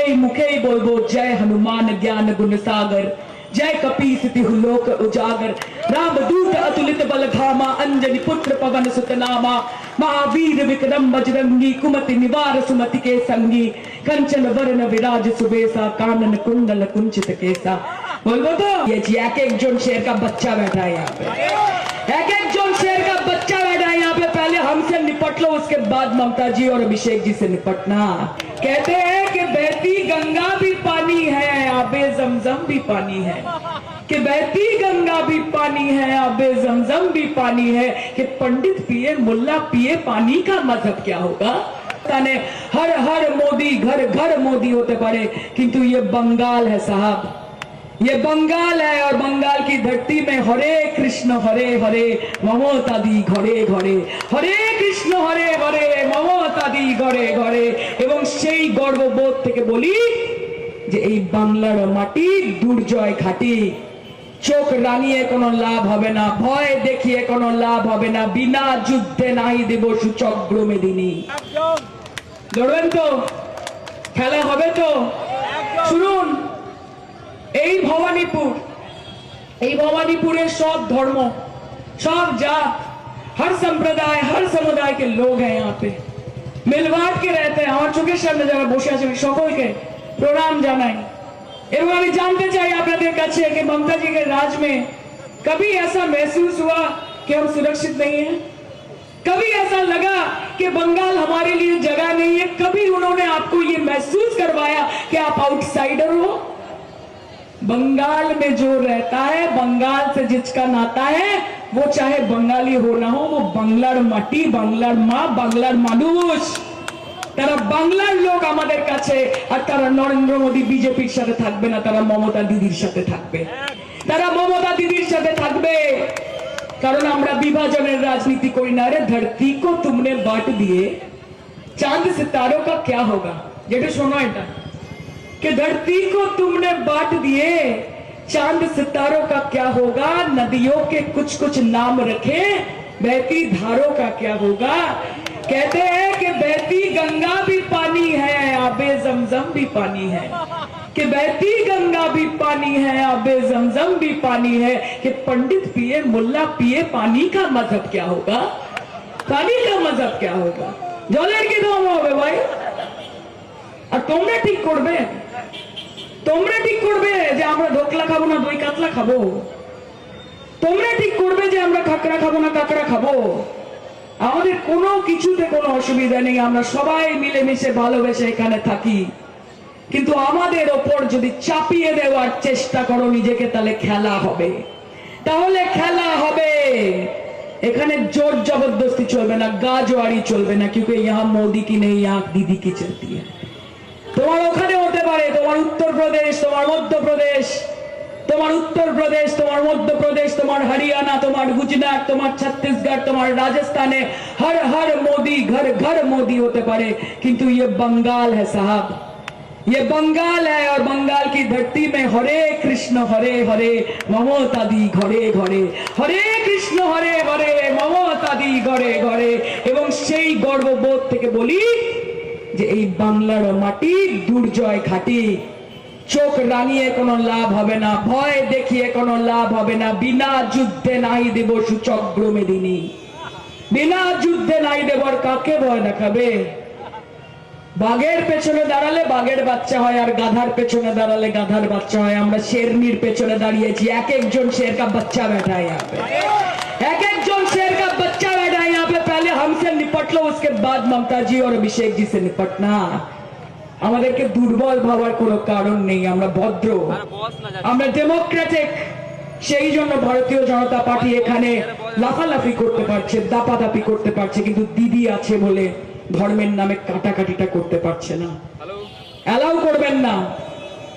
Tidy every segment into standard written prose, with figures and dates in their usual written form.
এই মুখেই বলবো জয় হনুমান জ্ঞান গুণ সাগর, जय कपीस तिहु लोक उजागर, राम दूत अतुलित बल धामा, अंजनी पुत्र पवन सुत नामा, महावीर विक्रम बजरंगी, कुमति निवार सुमति के संगी, कंचन वरण विराज सुबेसा, कानन कुंडल कुंचित केसा। बोलो तो ये जी एक एक जोन शेर का बच्चा बैठा है यहाँ पे, एक एक जोन शेर का बच्चा बैठा है यहाँ पे। पहले हमसे निपट लो, उसके बाद ममता जी और अभिषेक जी से निपटना। कहते हैं कि बहती गंगा भी पानी है, आबे जमजम भी पानी है, कि बहती गंगा भी पानी है, आबे जमजम भी पानी है, कि पंडित पिए मुल्ला पिए पानी का मजहब क्या होगा। ताने हर हर मोदी घर घर मोदी होते पड़े, किंतु ये बंगाल है साहब, ये बंगाल है। और बंगाल की धरती में हरे कृष्ण हरे हरे ममता दी घरे घरे, हरे कृष्ण हरे हरे ममता दी घरे घरे। এবং সেই গর্ববোধ থেকে বলি যে এই বাংলার মাটি দুর্জয় ঘাটি, চোখ রাঙিয়ে কোনো লাভ হবে না, ভয় দেখিয়ে কোনো লাভ হবে না, বিনা যুদ্ধে নাই দেব সুচক্র মেদিনী। লড়বেন তো? খেলা হবে তো? শুনুন, এই भवानीपुर सब धर्म सब जात हर संप्रदाय हर समुदाय के लोग हैं यहाँ पे, मिलबाट के रहते हैं। हमारे चोखेर सामने যারা বসে আছে সকলকে प्रणाम জানাই। এবং আমি जानते चाहिए আপনাদের কাছে कि ममता जी के राज में कभी ऐसा महसूस हुआ कि हम सुरक्षित नहीं हैं? कभी ऐसा लगा कि बंगाल हमारे लिए जगह नहीं है? कभी उन्होंने आपको ये महसूस करवाया कि आप आउटसाइडर हो? बंगाल में जो रहता है, बंगाल से जिसका नाता है, वो चाहे बंगाली हो ना हो, वो बांग्लार माटी, बांग्लार माँ, बांग्लार मानुष, तारा बांग्लार लोग आमादेर काछे। और तारा नरेंद्र मोदी बीजेपीर साथे थाकबे ना, तारा ममता दीदिर साथे थाकबे, तारा ममता दीदिर साथे थाकबे। कारण आमरा विभाजनेर राजनीति करी ना रे। धरती को तुमने बांट दिए, चांद सितारों का क्या होगा? जेटा शोनो एटा कि धरती को तुमने बांट दिए, चांद सितारों का क्या होगा? नदियों के कुछ कुछ नाम रखे, बहती धारों का क्या होगा? कहते हैं कि बहती गंगा भी पानी है, आबे जमजम भी पानी है, कि बहती गंगा भी पानी है, आबे जमजम भी पानी है, कि पंडित पिए मुल्ला पिए पानी का मजहब क्या होगा? पानी का मजहब क्या होगा? जलेर की दाम होबे भाई। और তোমরা ঠিক করবে, তোমরা ঠিক করবে যে আমরা ধোকলা খাবো না দই কাতলা খাবো, তোমরা ঠিক করবে যে আমরা কাঁকড়া খাবো না কাঁকড়া খাবো। আমাদের কোনো কিছুতে কোনো অসুবিধা নেই, আমরা সবাই মিলেমিশে ভালোবেসে এখানে থাকি। কিন্তু আমাদের ওপর যদি চাপিয়ে দেওয়ার চেষ্টা করো নিজেকে, তাহলে খেলা হবে, তাহলে খেলা হবে। এখানে জোর জবরদস্তি চলবে না, গাজওয়ারি চলবে না, क्योंकि यहाँ मोदी की नहीं, यहाँ दीदी की चलती है। তোমার ওখানে হতে পারে, তোমার উত্তরপ্রদেশ, তোমার মধ্যপ্রদেশ, তোমার উত্তরপ্রদেশ, তোমার মধ্যপ্রদেশ, তোমার হরিয়ানা, তোমার গুজরাট, তোমার ছত্तीसगढ़, তোমার রাজস্থানে हर हर मोदी घर घर मोदी होते पारे, किंतु ये बंगाल है साहब, ये बंगाल है। और बंगाल की धरती में हरे कृष्ण हरे हरे ममता दी घरे घरे, हरे कृष्ण हरे हरे ममता दी घरे घरे। এবং সেই গর্ববোধ থেকে বলি যে এই বাংলার মাটি দুর্জয় ঘাটি, চোখ রাঙিয়ে কোনো লাভ হবে না, ভয় দেখিয়ে কোনো লাভ হবে না, বিনা যুদ্ধে নাই দেব সুচক্র মেদিনী। বিনা যুদ্ধে নাই দেবার কাকে ভয় দেখাবে? বাঘের পেছনে দাঁড়ালে বাঘের বাচ্চা হয়, আর গাধার পেছনে দাঁড়ালে গাধার বাচ্চা হয়। আমরা শেরনির পেছনে দাঁড়িয়েছি, এক একজন शेर का बच्चा बैठा है यहाँ पे, एक एक जोन शेर का बच्चा बैठा है यहाँ पे। पहले हमसे निपट लो, उसके बाद ममता जी और अभिषेक जी से निपटना। আমাদেরকে দুর্বল ভাবার কোনো কারণ নেই, আমরা ভদ্র, আমরা ডেমোক্রেটিক। সেই জন্য ভারতীয় জনতা পার্টি এখানে লাফালাফি করতে পারছে, দাপাদাপি করতে পারছে, কিন্তু দিদি আছে বলে ধর্মের নামে কাটাকাটিটা করতে পারছে না। অ্যালাউ করবেন না,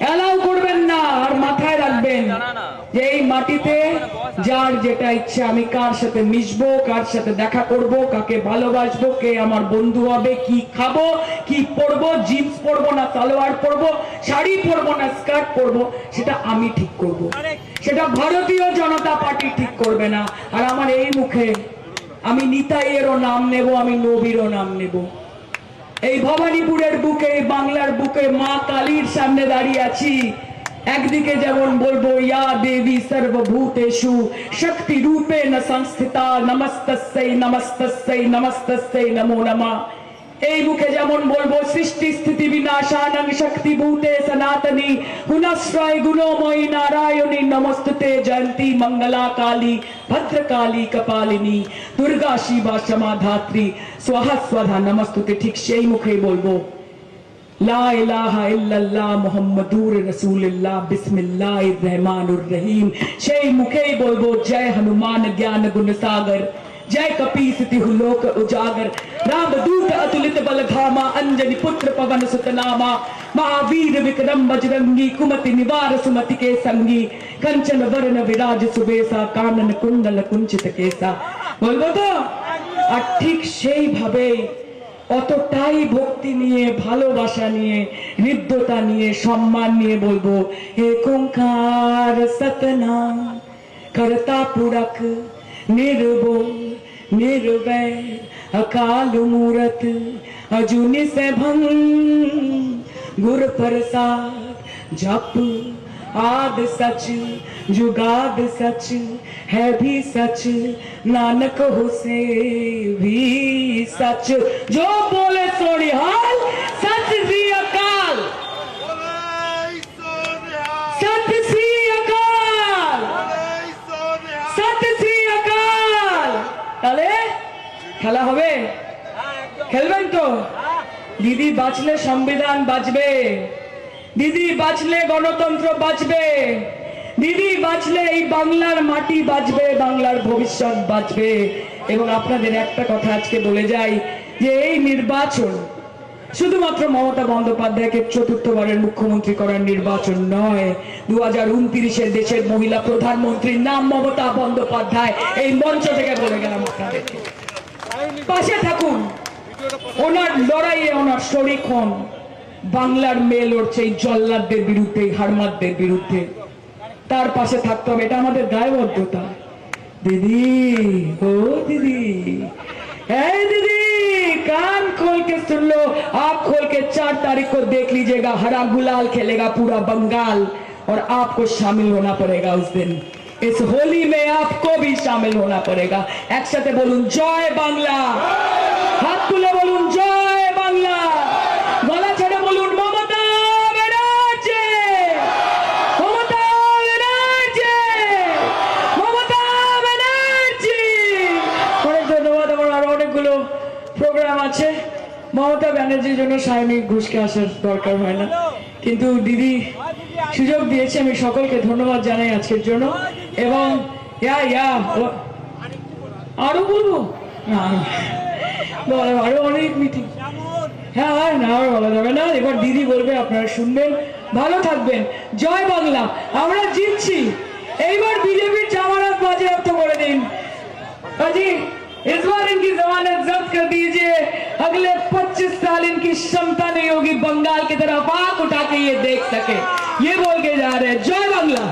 অ্যালাউ করবেন না। আর মাথায় রাখবেন যে এই মাটিতে যার যেটা ইচ্ছে, আমি কার সাথে মিশবো, কার সাথে দেখা করব, কাকে ভালোবাসবো, কে আমার বন্ধু হবে, কি খাবো, কি পরবো, জিন্স পরবো না সালোয়ার পরবো, শাড়ি পরবো না স্কার্ট পরবো, সেটা আমি ঠিক করব, সেটা ভারতীয় জনতা পার্টি ঠিক করবে না। আর আমার এই মুখে আমি নিতাইয়েরও নাম নেব, আমি নবীরও নাম নেব। এই ভবানীপুরের বুকে, বাংলার বুকে মা কালীর সামনে দাঁড়িয়ে আছি। একদিকে যেমন বলবো ইয়া দেবী সর্বভূতেষু শক্তি রূপেণ সংস্থিতা নমস্তস্যৈ নমস্তস্যৈ নমস্তস্যৈ নমো নমঃ। এই মুখে যেমন বলবো সৃষ্টি স্থিতি বিনাশানং শক্তি ভূতে সনাতনী গুণাশ্রয় গুণময়ী নারায়ণী নমস্তুতে জয়ন্তী মঙ্গলা কালী ভদ্রকালী কপালিনী দুর্গা শিবা সমাধাত্রী স্বাহা স্বাধা নমস্তুতে। ঠিক সেই মুখেই বলবো লা ইলাহা ইল্লাল্লাহ মুহাম্মাদুর রাসূলুল্লাহ বিসমিল্লাহির রহমানির রহিম। সেই মুখেই বলবো জয় হনুমান জ্ঞান গুণ সাগর, जय कपीसति लोक उजागर, राम दूत अतुलित बल धामा, अंजनी पुत्र पवन सुत नामा, महावीर विक्रम बजरंगी, कुमति निवार सुमति के संगी, कंचन वरण विराज सुबेसा, कानन कुंडल कुंचित केसा। বলবো তো? আর ঠিক সেইভাবে অতটাই ভক্তি নিয়ে, ভালোবাসা নিয়ে, হৃদ্যতা নিয়ে, সম্মান নিয়ে বলবো এক ওঙ্কার সতনাম करता पुरख निर्भय निर्वैर अकाल मूरत अजूनि से भंग गुर प्रसाद जप आद सच जुगाद सच है भी सच नानक होसे भी सच। जो बोले सोनी हाल सच दी अकाल, सत श्री अकाल, सत श्री अकाल। তাহলে খেলা হবে? খেলবেন তো? দিদি বাঁচলে সংবিধান বাঁচবে, দিদি বাঁচলে গণতন্ত্র বাঁচবে, দিদি বাঁচলে এই বাংলার মাটি বাঁচবে, বাংলার ভবিষ্যৎ বাঁচবে। এবং আপনাদের একটা কথা আজকে বলে যাই যে এই নির্বাচন শুধুমাত্র মমতা বন্দ্যোপাধ্যায়কে চতুর্থবারের মুখ্যমন্ত্রী করার নির্বাচন নয়। 2029-এ দেশের মহিলা প্রধানমন্ত্রীর নাম মমতা বন্দ্যোপাধ্যায়। এই মঞ্চ থেকে বলে গেলাম আপনাদেরকে, পাশে থাকুন, ওনার লড়াইয়ে ওনার শরিক হন। বাংলার মেয়ে লড়ছে এই জল্লাদদের বিরুদ্ধে, হারমাদদের বিরুদ্ধে, তার পাশে থাকতে হবে, এটা আমাদের দায়বদ্ধতা। दीदी ओ दीदी, ए दीदी कान खोल के सुन लो, आप खोल के 4 तारीख को देख लीजिएगा, हरा गुलाल खेलेगा पूरा बंगाल और आपको शामिल होना पड़ेगा उस दिन। इस होली में आपको भी शामिल होना पड़ेगा। एक साथ बोलूं जय बांग्ला, हाथ तुले बोलूं जय बांग्ला, गला छेड़े बोलूं ममता बनर्जी, ममता बनर्जी, ममता बनर्जी। অনেক ধন্যবাদ। আমার আরো অনেকগুলো প্রোগ্রাম আছে। মমতা ব্যানার্জির জন্য সায়নিক ঘোষকে আসার দরকার হয় না, কিন্তু দিদি সুযোগ দিয়েছে। আমি সকলকে ধন্যবাদ জানাই আজকের জন্য। এবং আরো বলবো না, আরো অনেক মিটিং, হ্যাঁ না আর বলা যাবে না। এবার দিদি বলবে, আপনারা শুনবেন, ভালো থাকবেন। জয় বাংলা, আমরা জিতছি। এইবার বিজেপির জামানত বাজেয়াপ্ত করে দিন। अजी इस बार इनकी जमानत जब्त कर दीजिए, अगले 25 साल इनकी क्षमता नहीं होगी बंगाल की तरफ आंख उठा के ये देख सके। ये बोल के जा रहे हैं जय बांग्ला।